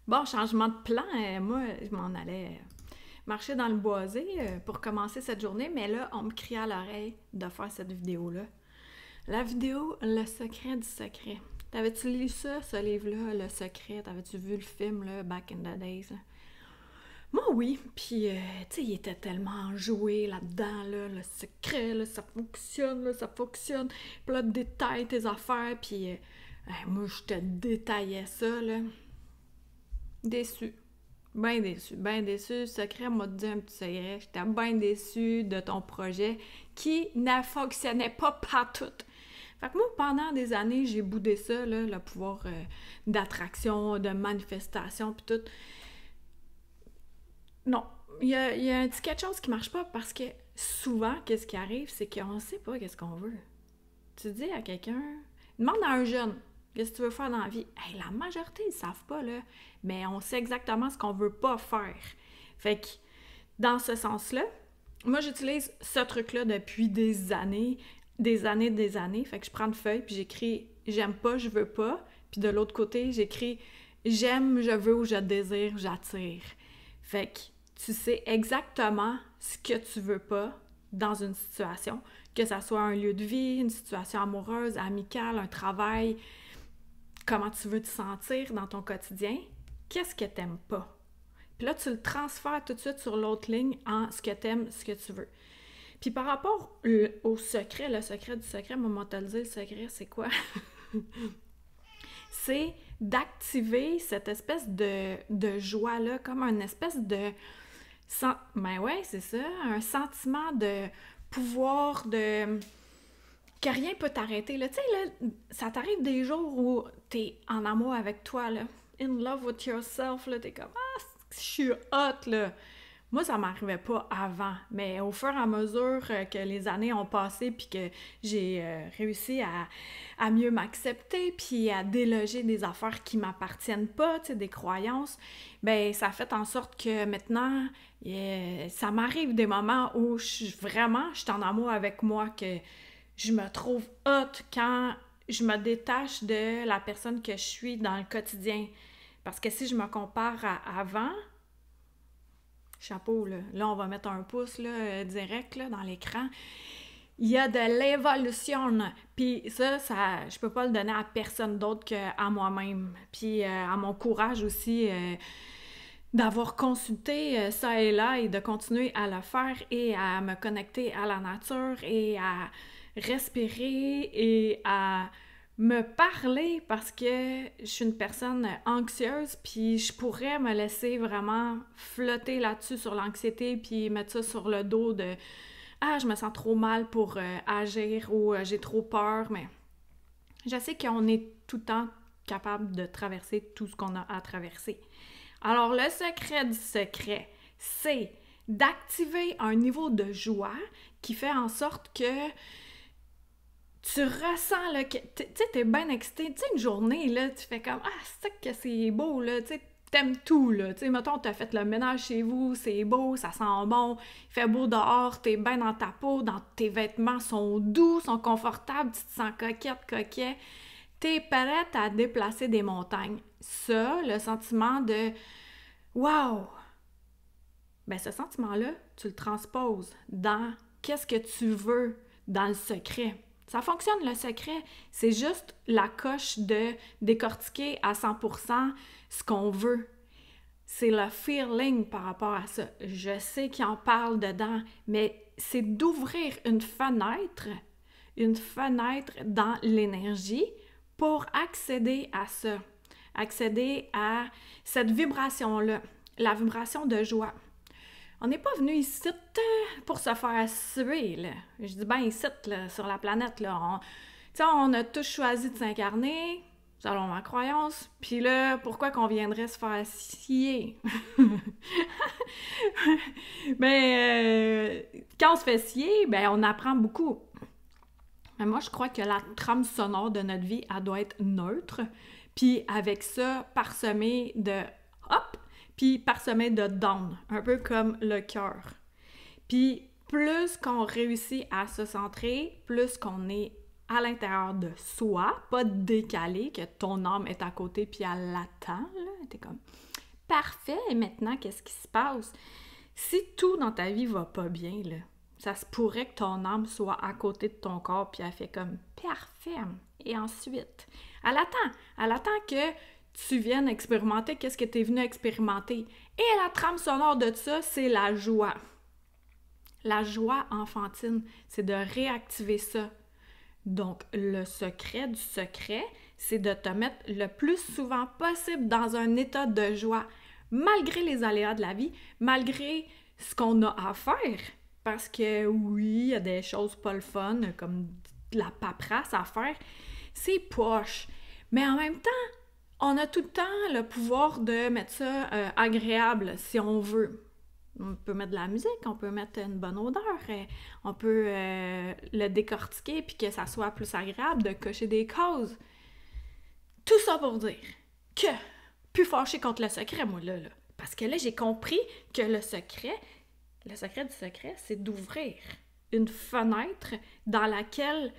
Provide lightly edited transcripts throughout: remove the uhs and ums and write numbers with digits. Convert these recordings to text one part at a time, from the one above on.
Bon, changement de plan, moi, je m'en allais marcher dans le boisé pour commencer cette journée, mais là, on me criait à l'oreille de faire cette vidéo-là. La vidéo Le secret du secret. T'avais-tu lu ça, ce livre-là, Le secret? T'avais-tu vu le film, là, Back in the Days? Là? Moi, oui. Puis, tu sais, il était tellement enjoué là-dedans, là, le secret, là, ça fonctionne, là, ça fonctionne. Puis là, détaille tes affaires, puis moi, je te détaillais ça, là. Déçu. Ben déçu, ben déçu. Secret m'a dit un petit secret. J'étais bien déçu de ton projet qui ne fonctionnait pas partout. Fait que moi, pendant des années, j'ai boudé ça, là, le pouvoir d'attraction, de manifestation, puis tout. Non, il y a un petit quelque chose qui marche pas parce que souvent, qu'est-ce qui arrive, c'est qu'on sait pas qu'est-ce qu'on veut. Tu dis à quelqu'un, demande à un jeune, qu'est-ce que tu veux faire dans la vie? Hey, la majorité, ils savent pas, là. Mais on sait exactement ce qu'on veut pas faire. Fait que, dans ce sens-là, moi, j'utilise ce truc-là depuis des années, des années, des années. Fait que je prends une feuille, puis j'écris j'aime pas, je veux pas. Puis de l'autre côté, j'écris j'aime, je veux ou je désire, j'attire. Fait que tu sais exactement ce que tu veux pas dans une situation, que ça soit un lieu de vie, une situation amoureuse, amicale, un travail, comment tu veux te sentir dans ton quotidien, qu'est-ce que t'aimes pas. Puis là, tu le transfères tout de suite sur l'autre ligne en ce que t'aimes, ce que tu veux. Puis par rapport au secret, le secret du secret, moi, te le dire, le secret, c'est quoi? C'est d'activer cette espèce de joie-là, comme une espèce de... Ben ouais, c'est ça, un sentiment de pouvoir, de... que rien peut t'arrêter. Tu sais, là, ça t'arrive des jours où t'es en amour avec toi, là. In love with yourself, là. T'es comme, ah, je suis hot, là. Moi, ça m'arrivait pas avant, mais au fur et à mesure que les années ont passé puis que j'ai réussi à mieux m'accepter puis à déloger des affaires qui m'appartiennent pas, tu sais, des croyances, ben ça a fait en sorte que maintenant, ça m'arrive des moments où je suis en amour avec moi, que je me trouve hot quand je me détache de la personne que je suis dans le quotidien. Parce que si je me compare à avant, chapeau, là. Là, on va mettre un pouce là, direct là, dans l'écran. Il y a de l'évolution. Puis ça, je peux pas le donner à personne d'autre qu'à moi-même. Puis à mon courage aussi d'avoir consulté ça et là et de continuer à le faire et à me connecter à la nature et à respirer et à me parler parce que je suis une personne anxieuse puis je pourrais me laisser vraiment flotter là-dessus sur l'anxiété puis mettre ça sur le dos de ah, je me sens trop mal pour agir ou j'ai trop peur, mais je sais qu'on est tout le temps capable de traverser tout ce qu'on a à traverser. Alors, le secret du secret, c'est d'activer un niveau de joie qui fait en sorte que tu ressens, là, que tu sais, t'es bien excité. Tu sais, une journée, là, tu fais comme, ah, c'est que c'est beau, là, tu sais, t'aimes tout, là. Tu sais, mettons, t'as fait le ménage chez vous, c'est beau, ça sent bon, il fait beau dehors, t'es bien dans ta peau, tes vêtements sont doux, sont confortables, tu te sens coquette, coquet. T'es prête à déplacer des montagnes. Ça, le sentiment de wow! Ben, ce sentiment-là, tu le transposes dans qu'est-ce que tu veux dans le secret. Ça fonctionne, le secret. C'est juste la coche de décortiquer à 100% ce qu'on veut. C'est le feeling par rapport à ça. Je sais qu'il en parle dedans, mais c'est d'ouvrir une fenêtre dans l'énergie pour accéder à ça, accéder à cette vibration-là, la vibration de joie. On n'est pas venu ici pour se faire suer, là. Je dis bien ici, là, sur la planète, là. On a tous choisi de s'incarner, selon ma croyance, puis là, pourquoi qu'on viendrait se faire scier? Quand on se fait scier, ben on apprend beaucoup. Mais moi, je crois que la trame sonore de notre vie, elle doit être neutre, puis avec ça, parsemée de hop, puis parsemé de down, un peu comme le cœur. Puis plus qu'on réussit à se centrer, plus qu'on est à l'intérieur de soi, pas décalé, que ton âme est à côté puis elle l'attend, là, t'es comme Parfait, et maintenant, qu'est-ce qui se passe? Si tout dans ta vie va pas bien, là, ça se pourrait que ton âme soit à côté de ton corps, puis elle fait comme parfait. Et ensuite, elle attend que tu viennes expérimenter qu'est-ce que tu es venu expérimenter. Et la trame sonore de ça, c'est la joie. La joie enfantine, c'est de réactiver ça. Donc, le secret du secret, c'est de te mettre le plus souvent possible dans un état de joie, malgré les aléas de la vie, malgré ce qu'on a à faire. Parce que oui, il y a des choses pas le fun, comme de la paperasse à faire. C'est poche. Mais en même temps, on a tout le temps le pouvoir de mettre ça agréable si on veut. On peut mettre de la musique, on peut mettre une bonne odeur, on peut le décortiquer puis que ça soit plus agréable de cocher des cases. Tout ça pour dire que, plus fâché contre le secret, moi, là. Parce que là, j'ai compris que le secret du secret, c'est d'ouvrir une fenêtre dans laquelle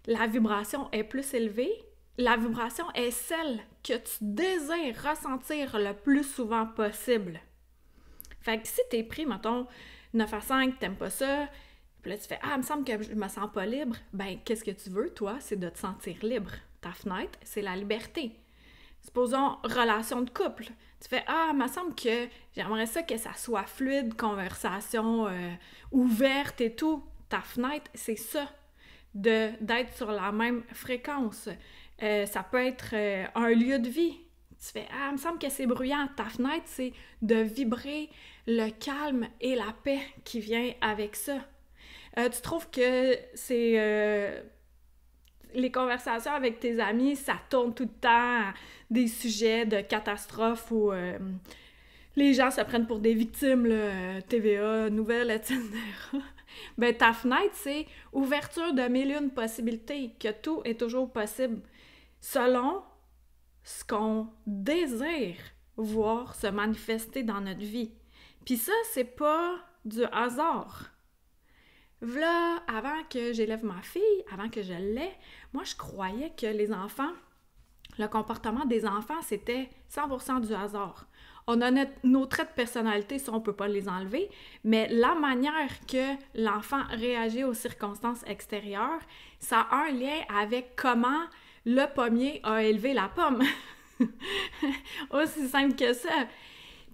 la vibration est plus élevée. La vibration est celle que tu désires ressentir le plus souvent possible. Fait que si t'es pris, mettons, 9 à 5, t'aimes pas ça, puis là tu fais « Ah, il me semble que je me sens pas libre », ben qu'est-ce que tu veux, toi? C'est de te sentir libre. Ta fenêtre, c'est la liberté. Supposons relation de couple. Tu fais « Ah, il me semble que j'aimerais ça que ça soit fluide, conversation ouverte et tout. » Ta fenêtre, c'est ça, d'être sur la même fréquence. Ça peut être un lieu de vie. Tu fais « Ah, il me semble que c'est bruyant. » Ta fenêtre, c'est de vibrer le calme et la paix qui vient avec ça. Tu trouves que c'est... les conversations avec tes amis, ça tourne tout le temps à des sujets de catastrophes où les gens se prennent pour des victimes, là, TVA, nouvelles, etc. Ben, ta fenêtre, c'est ouverture de mille et une possibilités, que tout est toujours possible selon ce qu'on désire voir se manifester dans notre vie. Puis ça, c'est pas du hasard. V'là, avant que j'élève ma fille, avant que je l'aie, moi, je croyais que les enfants, le comportement des enfants, c'était 100% du hasard. On a nos traits de personnalité, ça, on peut pas les enlever, mais la manière que l'enfant réagit aux circonstances extérieures, ça a un lien avec comment le pommier a élevé la pomme. Aussi simple que ça.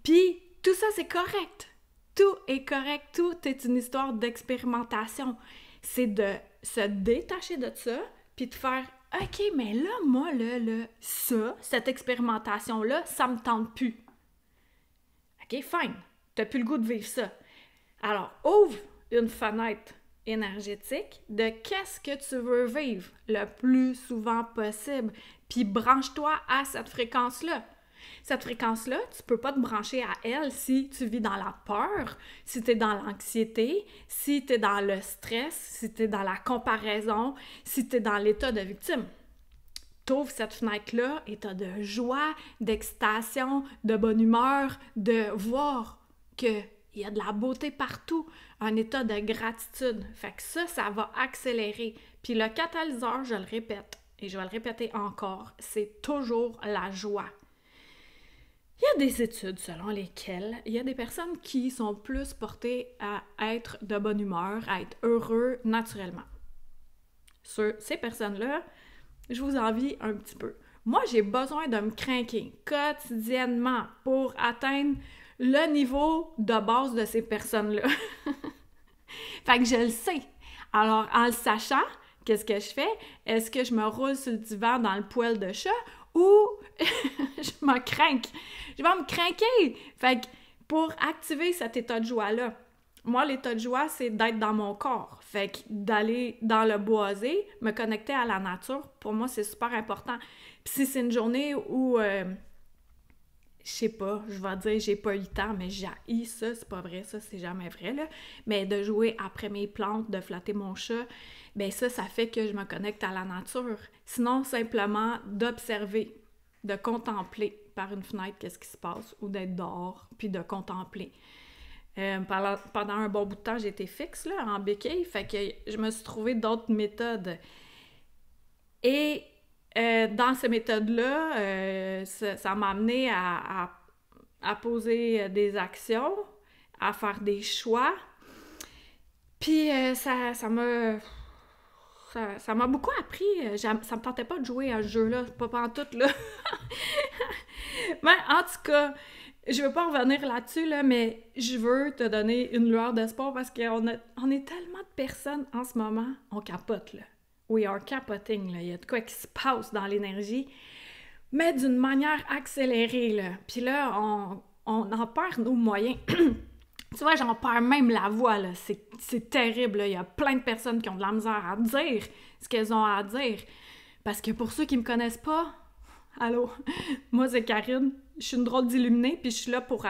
Puis, tout ça, c'est correct. Tout est correct. Tout est une histoire d'expérimentation. C'est de se détacher de ça, puis de faire « OK, mais là, moi, là, ça, cette expérimentation-là, ça me tente plus. » OK, fine. T'as plus le goût de vivre ça. Alors, ouvre une fenêtre énergétique de qu'est-ce que tu veux vivre le plus souvent possible, puis branche-toi à cette fréquence-là. Cette fréquence-là, tu peux pas te brancher à elle si tu vis dans la peur, si tu es dans l'anxiété, si tu es dans le stress, si tu es dans la comparaison, si tu es dans l'état de victime. T'ouvres cette fenêtre-là et tu as de joie, d'excitation, de bonne humeur, de voir qu'il y a de la beauté partout, un état de gratitude. Fait que ça va accélérer. Puis le catalyseur, je le répète, et je vais le répéter encore, c'est toujours la joie. Il y a des études selon lesquelles il y a des personnes qui sont plus portées à être de bonne humeur, à être heureux naturellement. Sur ces personnes-là, je vous envie un petit peu. Moi, j'ai besoin de me craquer quotidiennement pour atteindre le niveau de base de ces personnes-là. Fait que je le sais. Alors, en le sachant, qu'est-ce que je fais? Est-ce que je me roule sur le divan dans le poêle de chat ou je me craque? Je vais me craquer! Fait que pour activer cet état de joie-là, moi, l'état de joie, c'est d'être dans mon corps. Fait que d'aller dans le boisé, me connecter à la nature, pour moi, c'est super important. Puis si c'est une journée où, je sais pas, je vais dire j'ai pas eu le temps, mais j'haïs ça, c'est pas vrai, ça, c'est jamais vrai, là. Mais de jouer après mes plantes, de flatter mon chat, ben ça fait que je me connecte à la nature. Sinon, simplement d'observer, de contempler par une fenêtre qu'est-ce qui se passe, ou d'être dehors, puis de contempler. Pendant un bon bout de temps, j'étais fixe là, en béquille, fait que je me suis trouvé d'autres méthodes. Et dans ces méthodes-là, ça m'a amené à à poser des actions, à faire des choix. Puis ça m'a... Ça m'a beaucoup appris. Ça me tentait pas de jouer à ce jeu-là, pas pantoute, là. Mais en tout cas, je veux pas revenir là-dessus, là, mais je veux te donner une lueur d'espoir parce qu'on est tellement de personnes en ce moment, on capote, là. We are capoting, là. Il y a de quoi qui se passe dans l'énergie, mais d'une manière accélérée, là. Puis là, on en perd nos moyens. Tu vois, j'en perds même la voix, là. C'est terrible, là. Il y a plein de personnes qui ont de la misère à dire ce qu'elles ont à dire. Parce que pour ceux qui me connaissent pas, allô, moi c'est Karine, je suis une drôle d'illuminée, puis je suis là pour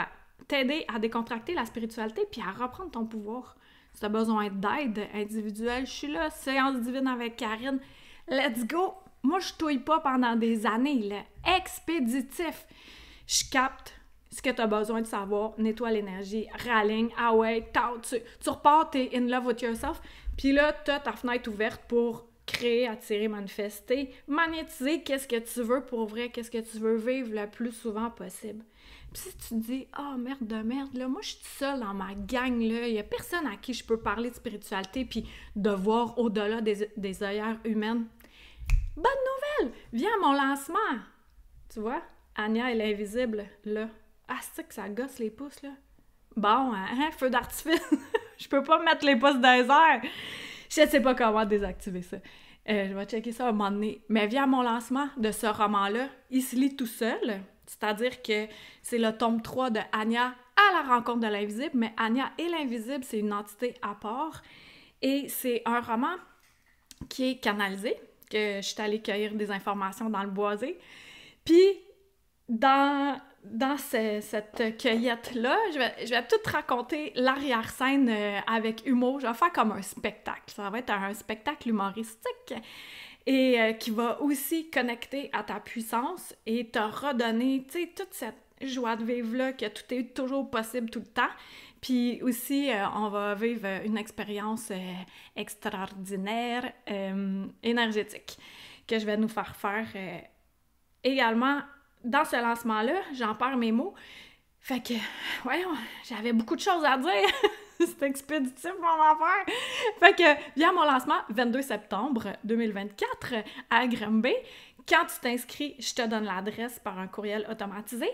t'aider à décontracter la spiritualité puis à reprendre ton pouvoir. Si t'as besoin d'aide individuelle, je suis là, séance divine avec Karine. Let's go! Moi, je touille pas pendant des années, là. Expéditif! Je capte ce que tu as besoin de savoir, nettoie l'énergie, raligne, ah ouais, tu repars, t'es in love with yourself, puis là, t'as ta fenêtre ouverte pour créer, attirer, manifester, magnétiser qu'est-ce que tu veux pour vrai, qu'est-ce que tu veux vivre le plus souvent possible. Puis si tu te dis, ah merde de merde, là, moi je suis seule dans ma gang, là, il y a personne à qui je peux parler de spiritualité puis de voir au-delà des œillères humaines. Bonne nouvelle! Viens à mon lancement! Tu vois, Anya elle est invisible, là. Ah, c'est que ça gosse les pouces, là. Bon, hein, feu d'artifice. Je peux pas mettre les pouces dans les airs. Je sais pas comment désactiver ça. Je vais checker ça à un moment donné. Mais viens à mon lancement de ce roman-là, il se lit tout seul. C'est-à-dire que c'est le tome 3 de Anya à la rencontre de l'invisible. Mais Anya et l'invisible, c'est une entité à part. Et c'est un roman qui est canalisé, que je suis allée cueillir des informations dans le boisé. Puis, dans cette cueillette-là, je vais tout raconter l'arrière-scène avec humour. Je vais faire comme un spectacle. Ça va être un spectacle humoristique et qui va aussi connecter à ta puissance et te redonner, tu sais, toute cette joie de vivre-là, que tout est toujours possible tout le temps. Puis aussi, on va vivre une expérience extraordinaire, énergétique, que je vais nous faire faire également. Dans ce lancement-là, j'en perds mes mots. Fait que, voyons, j'avais beaucoup de choses à dire. C'était expéditif, mon affaire. Fait que, viens à mon lancement, 22 septembre 2024, à Granby. Quand tu t'inscris, je te donne l'adresse par un courriel automatisé.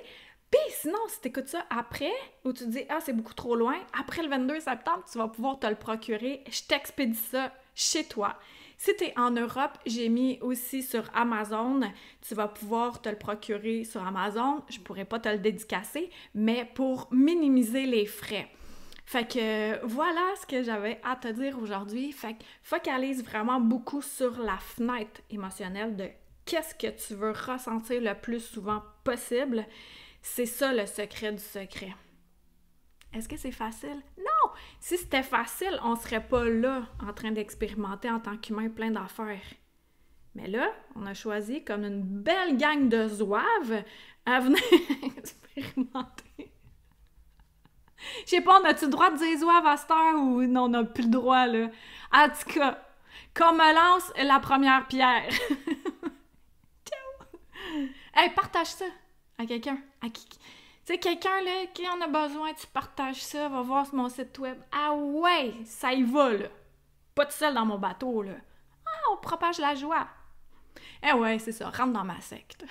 Puis sinon, si tu écoutes ça après, ou tu te dis « Ah, c'est beaucoup trop loin », après le 22 septembre, tu vas pouvoir te le procurer. Je t'expédie ça chez toi. Si tu es en Europe, j'ai mis aussi sur Amazon. Tu vas pouvoir te le procurer sur Amazon. Je pourrais pas te le dédicacer, mais pour minimiser les frais. Fait que voilà ce que j'avais à te dire aujourd'hui. Fait que focalise vraiment beaucoup sur la fenêtre émotionnelle de qu'est-ce que tu veux ressentir le plus souvent possible. C'est ça le secret du secret. Est-ce que c'est facile? Non! Si c'était facile, on serait pas là en train d'expérimenter en tant qu'humain plein d'affaires. Mais là, on a choisi comme une belle gang de zouaves à venir expérimenter. Je sais pas, on a-tu le droit de dire zouave à cette heure ou non, on n'a plus le droit, là? En tout cas, qu'on me lance la première pierre. Ciao! Hey, partage ça à quelqu'un. À qui... Tu sais, quelqu'un, là, qui en a besoin, tu partages ça, va voir sur mon site web. Ah ouais, ça y va, là. Pas tout seul dans mon bateau, là. Ah, on propage la joie. Eh ouais, c'est ça, rentre dans ma secte.